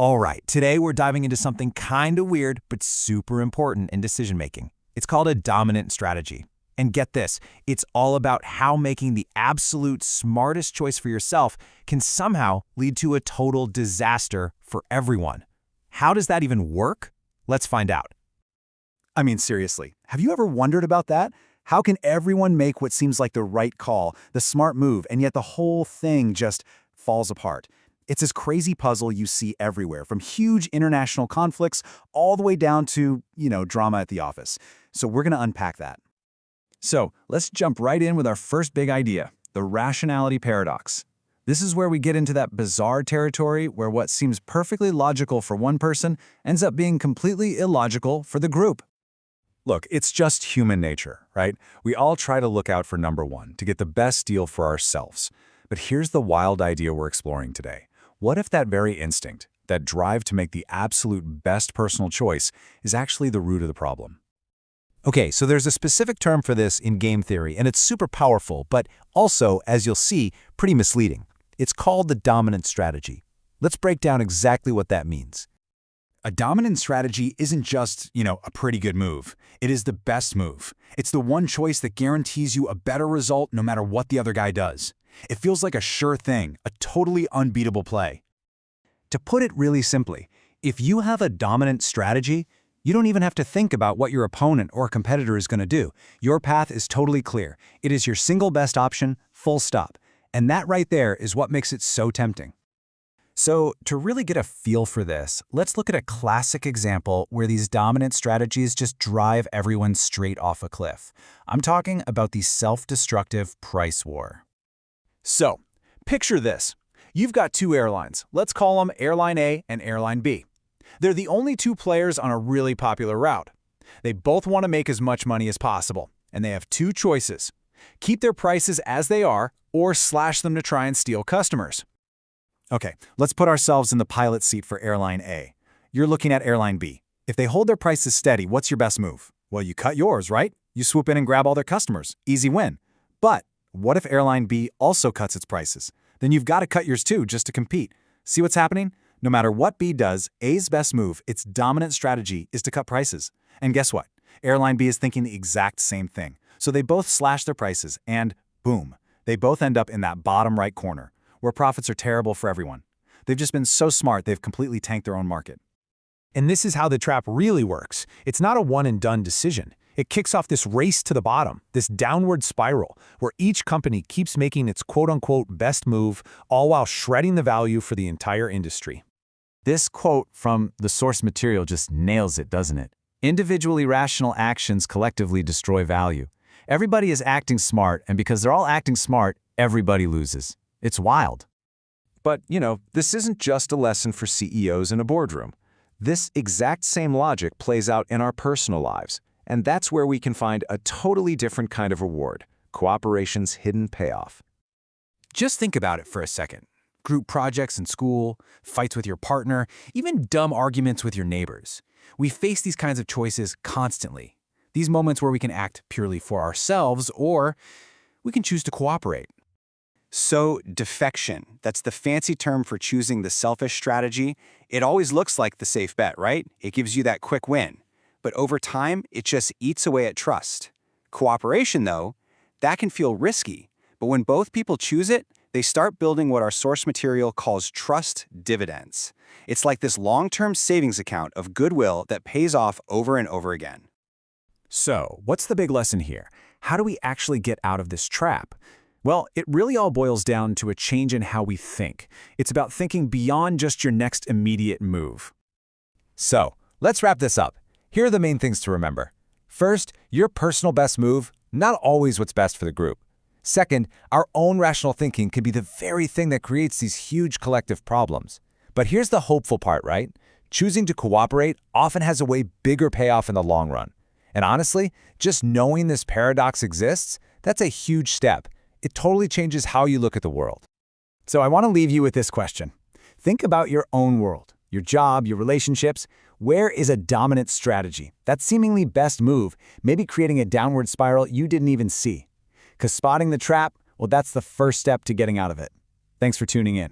All right, today we're diving into something kind of weird but super important in decision making. It's called a dominant strategy. And get this, it's all about how making the absolute smartest choice for yourself can somehow lead to a total disaster for everyone. How does that even work? Let's find out. I mean, seriously, have you ever wondered about that? How can everyone make what seems like the right call, the smart move, and yet the whole thing just falls apart? It's this crazy puzzle you see everywhere, from huge international conflicts all the way down to, drama at the office. So we're going to unpack that. So let's jump right in with our first big idea, the rationality paradox. This is where we get into that bizarre territory where what seems perfectly logical for one person ends up being completely illogical for the group. Look, it's just human nature, right? We all try to look out for number one, to get the best deal for ourselves. But here's the wild idea we're exploring today. What if that very instinct, that drive to make the absolute best personal choice, is actually the root of the problem? Okay, so there's a specific term for this in game theory, and it's super powerful, but also, as you'll see, pretty misleading. It's called the dominant strategy. Let's break down exactly what that means. A dominant strategy isn't just, a pretty good move. It is the best move. It's the one choice that guarantees you a better result no matter what the other guy does. It feels like a sure thing, a totally unbeatable play. To put it really simply, if you have a dominant strategy, you don't even have to think about what your opponent or competitor is going to do. Your path is totally clear. It is your single best option, full stop. And that right there is what makes it so tempting. So, to really get a feel for this, let's look at a classic example where these dominant strategies just drive everyone straight off a cliff. I'm talking about the self-destructive price war. So, picture this. You've got two airlines. Let's call them Airline A and Airline B. They're the only two players on a really popular route. They both want to make as much money as possible, and they have two choices. Keep their prices as they are, or slash them to try and steal customers. Okay, let's put ourselves in the pilot seat for Airline A. You're looking at Airline B. If they hold their prices steady, what's your best move? Well, you cut yours, right? You swoop in and grab all their customers. Easy win. But what if Airline B also cuts its prices? Then you've got to cut yours too just to compete. See what's happening? No matter what B does, A's best move, its dominant strategy, is to cut prices. And guess what? Airline B is thinking the exact same thing. So they both slash their prices, and boom, they both end up in that bottom right corner, where profits are terrible for everyone. They've just been so smart they've completely tanked their own market. And this is how the trap really works. It's not a one-and-done decision. It kicks off this race to the bottom, this downward spiral, where each company keeps making its quote-unquote best move, all while shredding the value for the entire industry. This quote from the source material just nails it, doesn't it? Individually rational actions collectively destroy value. Everybody is acting smart, and because they're all acting smart, everybody loses. It's wild. But, this isn't just a lesson for CEOs in a boardroom. This exact same logic plays out in our personal lives, and that's where we can find a totally different kind of reward, cooperation's hidden payoff. Just think about it for a second. Group projects in school, fights with your partner, even dumb arguments with your neighbors. We face these kinds of choices constantly. These moments where we can act purely for ourselves, or we can choose to cooperate. So, defection, that's the fancy term for choosing the selfish strategy. It always looks like the safe bet, right? It gives you that quick win. But over time, it just eats away at trust. Cooperation, though, that can feel risky. But when both people choose it, they start building what our source material calls trust dividends. It's like this long-term savings account of goodwill that pays off over and over again. So, what's the big lesson here? How do we actually get out of this trap? Well, it really all boils down to a change in how we think. It's about thinking beyond just your next immediate move. So, let's wrap this up. Here are the main things to remember. First, your personal best move, not always what's best for the group. Second, our own rational thinking can be the very thing that creates these huge collective problems. But here's the hopeful part, right? Choosing to cooperate often has a way bigger payoff in the long run. And honestly, just knowing this paradox exists, that's a huge step. It totally changes how you look at the world. So I want to leave you with this question. Think about your own world, your job, your relationships. Where is a dominant strategy, that seemingly best move, maybe creating a downward spiral you didn't even see? Because spotting the trap, well, that's the first step to getting out of it. Thanks for tuning in.